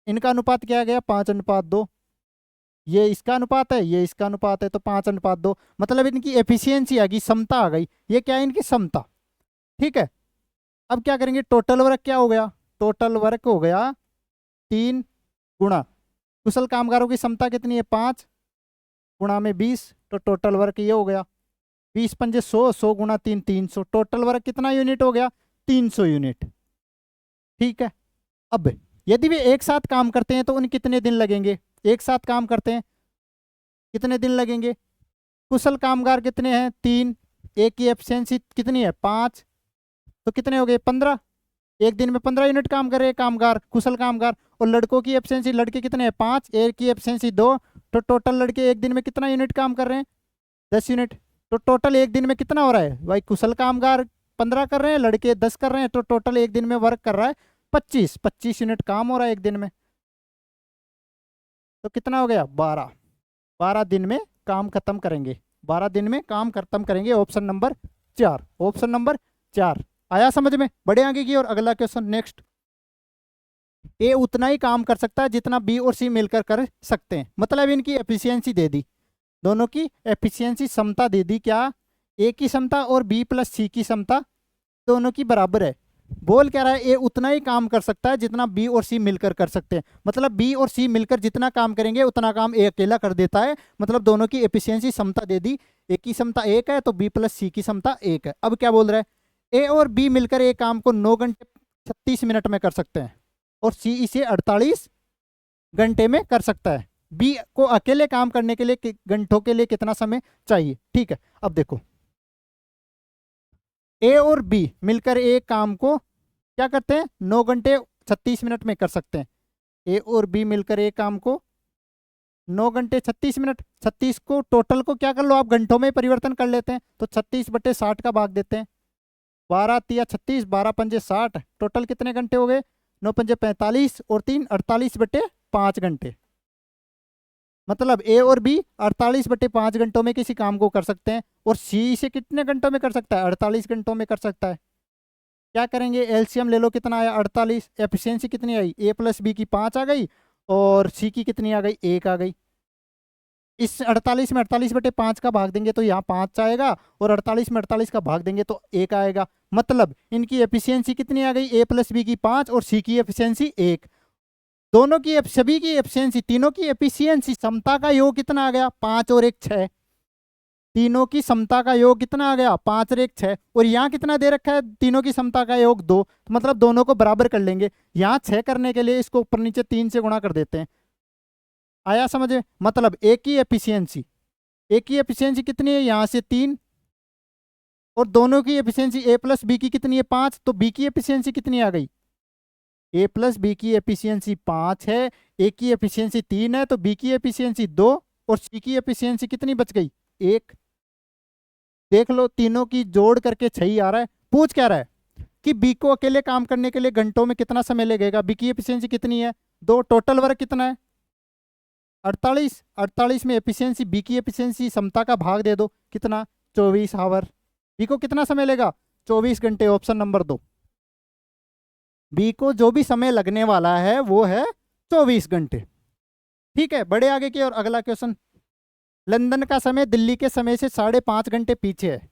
इनका अनुपात क्या आ गया, 5:2। ये इसका अनुपात है, ये इसका अनुपात है, तो 5:2, मतलब इनकी एफिशिएंसी आ गई, समता आ गई। ये क्या है, इनकी समता। ठीक है, अब क्या करेंगे, टोटल वर्क क्या हो गया, टोटल वर्क हो गया 3 गुणा, कुशल कामगारों की क्षमता कितनी है, 5 गुणा में 20, तो टोटल वर्क ये हो गया 20 पंजे 100, 100 गुणा 3 300, टोटल वर्क कितना यूनिट हो गया, 300 यूनिट। ठीक है, अब यदि वे एक साथ काम करते हैं तो उन कितने दिन लगेंगे, एक साथ काम करते हैं कितने दिन लगेंगे, कुशल कामगार कितने हैं, 3, एक की एफिशिएंसी कितनी है, 5, तो कितने हो गए, 15, एक दिन में 15 यूनिट काम कर रहे हैं कामगार, कुशल कामगार। और लड़कों की एफिशिएंसी, लड़के कितने हैं, 5, एक की एफिशिएंसी 2, तो टोटल लड़के एक दिन में कितना यूनिट काम कर रहे हैं, 10 यूनिट। तो टोटल एक दिन में कितना हो रहा है भाई, कुशल कामगार 15 कर रहे हैं, लड़के 10 कर रहे हैं, तो टोटल एक दिन में वर्क कर रहा है 25 यूनिट काम हो रहा है एक दिन में। तो कितना हो गया, 12 दिन में काम खत्म करेंगे, 12 दिन में काम खत्म करेंगे, ऑप्शन नंबर 4, ऑप्शन नंबर 4 आया समझ में। बढ़े आगे की और अगला क्वेश्चन नेक्स्ट। ए उतना ही काम कर सकता है जितना बी और सी मिलकर कर सकते हैं, मतलब इनकी एफिशिएंसी दे दी, दोनों की एफिशिएंसी समता दे दी, क्या, ए की समता और बी प्लस सी की समता दोनों की बराबर है। बोल क्या रहा है, ए उतना ही काम कर सकता है जितना बी और सी मिलकर कर सकते हैं, मतलब बी और सी मिलकर जितना काम करेंगे उतना काम ए अकेला कर देता है, मतलब दोनों की एफिशिएंसी समता दे दी, ए की समता 1 है तो बी प्लस सी की समता 1 है। अब क्या बोल रहा है, ए और बी मिलकर एक काम को 9 घंटे 36 मिनट में कर सकते हैं और सी इसे 48 घंटे में कर सकता है। बी को अकेले काम करने के लिए घंटों के लिए कितना समय चाहिए। ठीक है, अब देखो, ए और बी मिलकर एक काम को क्या करते हैं, 9 घंटे 36 मिनट में कर सकते हैं। ए और बी मिलकर एक काम को 9 घंटे 36 मिनट, 36 को टोटल को क्या कर लो आप, घंटों में परिवर्तन कर लेते हैं, तो 36/60 का भाग देते हैं, 12 तिया 36, 12 पंजे 60, टोटल कितने घंटे हो गए, 9 पंजे 45 और 3 48/5 घंटे। मतलब ए और बी 48/5 घंटों में किसी काम को कर सकते हैं, और सी इसे कितने घंटों में कर सकता है, 48 घंटों में कर सकता है। क्या करेंगे, एलसीएम ले लो, कितना आया 48, एफिशिएंसी कितनी आई, ए प्लस बी की 5 आ गई और सी की कितनी आ गई, 1 आ गई। इस 48 में 48/5 का भाग देंगे तो यहाँ 5 आएगा, और 48 में 48 का भाग देंगे तो 1 आएगा, मतलब इनकी एफिशिएंसी कितनी आ गई, ए प्लस बी की 5 और सी की एफिशिएंसी 1, दोनों की सभी की एफिशिएंसी, तीनों की एफिशिएंसी समता का योग कितना आ गया, 5 और 1 6, तीनों की समता का योग कितना आ गया, 5 और 1 6, और यहाँ कितना दे रखा है, तीनों की समता का योग 2, तो मतलब दोनों को बराबर कर लेंगे। यहाँ 6 करने के लिए इसको ऊपर नीचे 3 से गुणा कर देते हैं। आया समझ में, मतलब एक ही एफिशिएंसी, एक की एफिशिएंसी कितनी है, यहाँ से 3, और दोनों की एफिशिएंसी ए प्लस बी की कितनी है, 5, तो बी की एफिशिएंसी कितनी आ गई, ए प्लस बी की एफिशिएंसी 5 है, ए की एफिशिएंसी 3 है, तो बी की एफिशिएंसी 2, और सी की एफिशिएंसी कितनी बच गई, 1। देख लो, तीनों की जोड़ करके 6 ही आ रहा है। पूछ क्या रहा है कि बी को अकेले काम करने के लिए घंटों में कितना समय लगेगा, बी की एफिशिएंसी कितनी है, 2, टोटल वर्क कितना है 48, 48 में एफिशिएंसी, बी की एफिशिएंसी समता का भाग दे दो, कितना 24 आवर, बी को कितना समय लेगा 24 घंटे, ऑप्शन नंबर 2। बी को जो भी समय लगने वाला है वो है 24 घंटे। ठीक है, बड़े आगे की और अगला क्वेश्चन। लंदन का समय दिल्ली के समय से 5.5 घंटे पीछे है।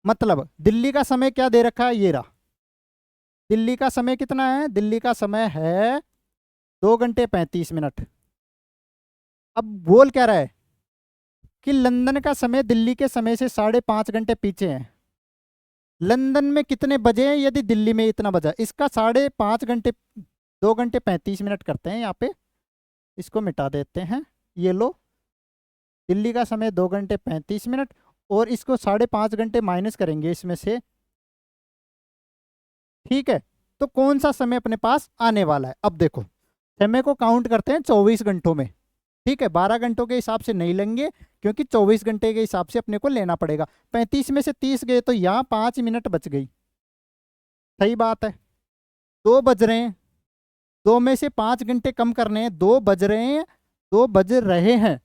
मतलब दिल्ली का समय क्या दे रखा है, ये रहा। दिल्ली का समय कितना है, दिल्ली का समय है 2 घंटे 35 मिनट। अब बोल क्या रहा है कि लंदन का समय दिल्ली के समय से 5.5 घंटे पीछे है। लंदन में कितने बजे हैं यदि दिल्ली में इतना बजा, इसका 5.5 घंटे 2 घंटे 35 मिनट करते हैं यहाँ पे, इसको मिटा देते हैं। ये लो, दिल्ली का समय 2 घंटे 35 मिनट और इसको 5.5 घंटे माइनस करेंगे इसमें से। ठीक है, तो कौन सा समय अपने पास आने वाला है। अब देखो, समय को काउंट करते हैं 24 घंटों में। ठीक है, 12 घंटों के हिसाब से नहीं लेंगे क्योंकि 24 घंटे के हिसाब से अपने को लेना पड़ेगा। 35 में से 30 गए तो यहाँ 5 मिनट बच गई। सही बात है, 2 बज रहे हैं, 2 में से 5 घंटे कम करने हैं, 2 बज रहे हैं, 2 बज रहे हैं।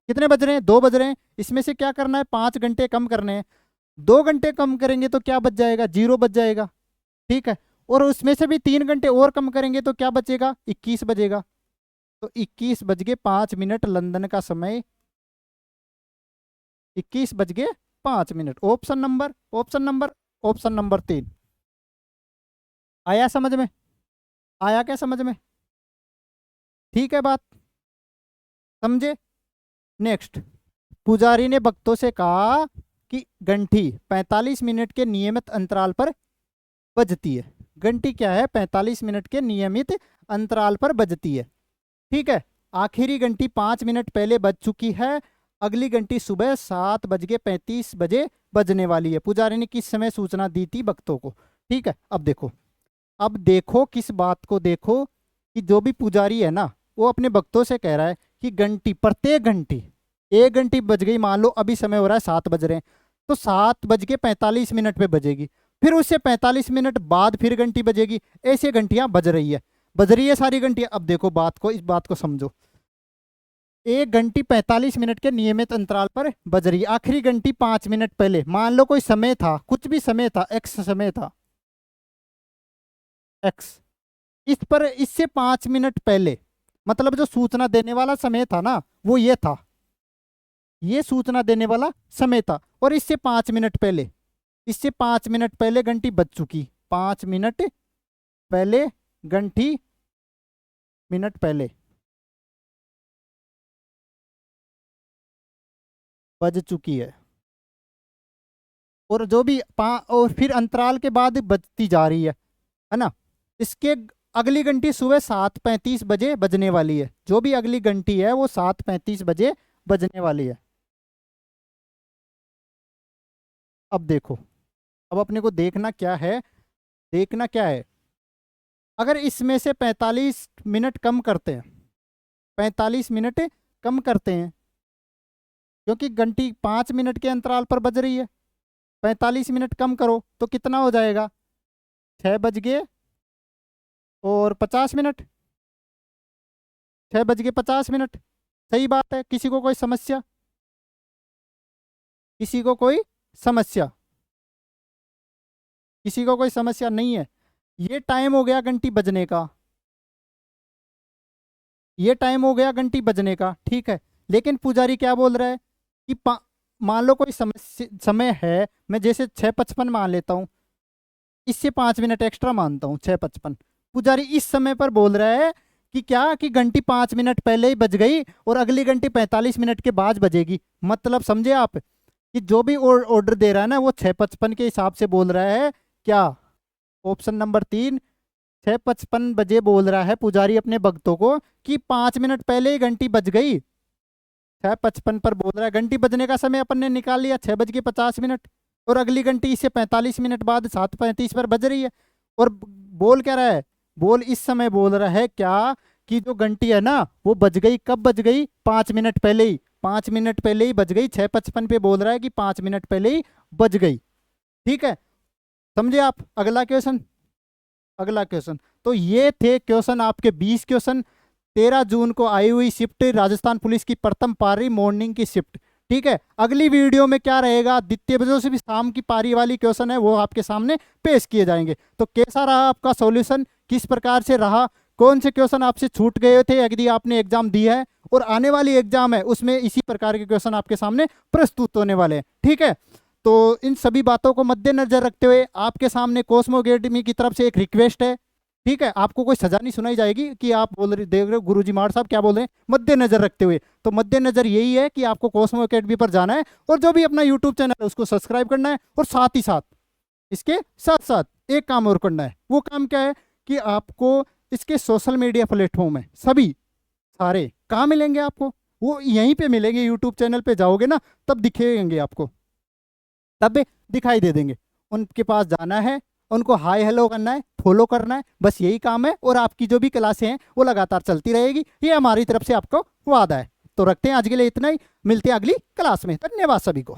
कितने बज रहे हैं, 2 बज रहे हैं। इसमें से क्या करना है, 5 घंटे कम करने हैं। 2 घंटे कम करेंगे तो क्या बच जाएगा, 0 बच जाएगा। ठीक है, और उसमें से भी 3 घंटे और कम करेंगे तो क्या बचेगा, 21 बजेगा। तो 21 बज के 5 मिनट लंदन का समय, 21 बज के 5 मिनट। ऑप्शन नंबर 3 आया समझ में, आया क्या समझ में। ठीक है बात, समझे। नेक्स्ट, पुजारी ने भक्तों से कहा कि घंटी 45 मिनट के नियमित अंतराल पर बजती है। घंटी क्या है, 45 मिनट के नियमित अंतराल पर बजती है। ठीक है, आखिरी घंटी 5 मिनट पहले बज चुकी है, अगली घंटी सुबह 7 बज के 35 बजने वाली है। पुजारी ने किस समय सूचना दी थी भक्तों को। ठीक है, अब देखो किस बात को देखो कि जो भी पुजारी है ना, वो अपने भक्तों से कह रहा है कि घंटी, प्रत्येक घंटी, 1 घंटी बज गई, मान लो अभी समय हो रहा है 7 बज रहे हैं, तो 7 बज के 45 मिनट पे बजेगी। फिर उससे 45 मिनट बाद फिर घंटी बजेगी। ऐसे घंटियां बज रही है सारी घंटियां। अब देखो बात को, इस बात को समझो। 1 घंटी 45 मिनट के नियमित अंतराल पर बज रही है। आखिरी घंटी 5 मिनट पहले, मान लो कोई समय था, कुछ भी समय था, एक्स समय था, एक्स, इस पर इससे 5 मिनट पहले, मतलब जो सूचना देने वाला समय था ना, वो ये था, ये सूचना देने वाला समय था। और इससे 5 मिनट पहले, इससे 5 मिनट पहले घंटी बज चुकी। 5 मिनट पहले घंटी, मिनट पहले बज चुकी है। और जो भी और फिर अंतराल के बाद बजती जा रही है ना। इसके अगली घंटी सुबह 7:35 बजे बजने वाली है। जो भी अगली घंटी है वो 7:35 बजे बजने वाली है। अब देखो, अब अपने को देखना क्या है, देखना क्या है, अगर इसमें से 45 मिनट कम करते हैं, 45 मिनट कम करते हैं, क्योंकि घंटी 5 मिनट के अंतराल पर बज रही है, 45 मिनट कम करो तो कितना हो जाएगा, 6 बज के 50 मिनट, 6 बज के 50 मिनट। सही बात है, किसी को कोई समस्या, किसी को कोई समस्या, किसी को कोई समस्या नहीं है। ये टाइम हो गया घंटी बजने का, ये टाइम हो गया घंटी बजने का। ठीक है, लेकिन पुजारी क्या बोल रहा है कि मान लो कोई समय है, मैं जैसे 6:55 मान लेता हूँ, इससे 5 मिनट एक्स्ट्रा मानता हूँ, 6:55। पुजारी इस समय पर बोल रहा है कि क्या, कि घंटी 5 मिनट पहले ही बज गई और अगली घंटी 45 मिनट के बाद बजेगी। मतलब समझे आप कि जो भी ऑर्डर दे रहा है ना, वो 6:55 के हिसाब से बोल रहा है। क्या, ऑप्शन नंबर 3, 6:55 बजे बोल रहा है पुजारी अपने भक्तों को कि 5 मिनट पहले ही घंटी बज गई। 6:55 पर बोल रहा है, घंटी बजने का समय अपन ने निकाल लिया 6:50 और अगली घंटी इससे 45 मिनट बाद 7:35 पर बज रही है। और बोल क्या रहा है, बोल इस समय बोल रहा है क्या, कि जो घंटी है ना वो बज गई, कब बज गई, 5 मिनट पहले ही, 5 मिनट पहले ही बज गई। 6:55 पे बोल रहा है कि 5 मिनट पहले ही बज गई। ठीक है, समझे आप। अगला क्वेश्चन, अगला क्वेश्चन। तो ये थे क्वेश्चन आपके 20 क्वेश्चन 13 जून को आई हुई शिफ्ट, राजस्थान पुलिस की प्रथम पारी मॉर्निंग की शिफ्ट। ठीक है, अगली वीडियो में क्या रहेगा, द्वितीय बजों से भी शाम की पारी वाली क्वेश्चन है, वो आपके सामने पेश किए जाएंगे। तो कैसा रहा आपका सॉल्यूशन, किस प्रकार से रहा, कौन से क्वेश्चन आपसे छूट गए थे यदि आपने एग्जाम दी है, और आने वाली एग्जाम है उसमें इसी प्रकार के क्वेश्चन आपके सामने प्रस्तुत होने वाले हैं। ठीक है, तो इन सभी बातों को मद्देनजर रखते हुए आपके सामने कॉस्मो अकेडमी की तरफ से एक रिक्वेस्ट है। ठीक है, आपको कोई सजा नहीं सुनाई जाएगी कि आप बोल रहे देख रहे हो गुरुजी मार साहब क्या बोल रहे हैं, मद्देनजर रखते हुए। तो मद्देनजर यही है कि आपको कॉस्मो अकेडमी पर जाना है और जो भी अपना यूट्यूब चैनल है उसको सब्सक्राइब करना है, और साथ ही साथ इसके साथ साथ एक काम और करना है। वो काम क्या है कि आपको इसके सोशल मीडिया प्लेटफॉर्म है सभी सारे कहाँ मिलेंगे आपको, वो यहीं पे मिलेंगे। यूट्यूब चैनल पे जाओगे ना तब दिखेंगे आपको, तब दिखाई दे देंगे। उनके पास जाना है, उनको हाय हेलो करना है, फॉलो करना है, बस यही काम है। और आपकी जो भी क्लासें हैं वो लगातार चलती रहेगी, ये हमारी तरफ से आपको वादा है। तो रखते हैं आज के लिए इतना ही, मिलते हैं अगली क्लास में। धन्यवाद सभी को।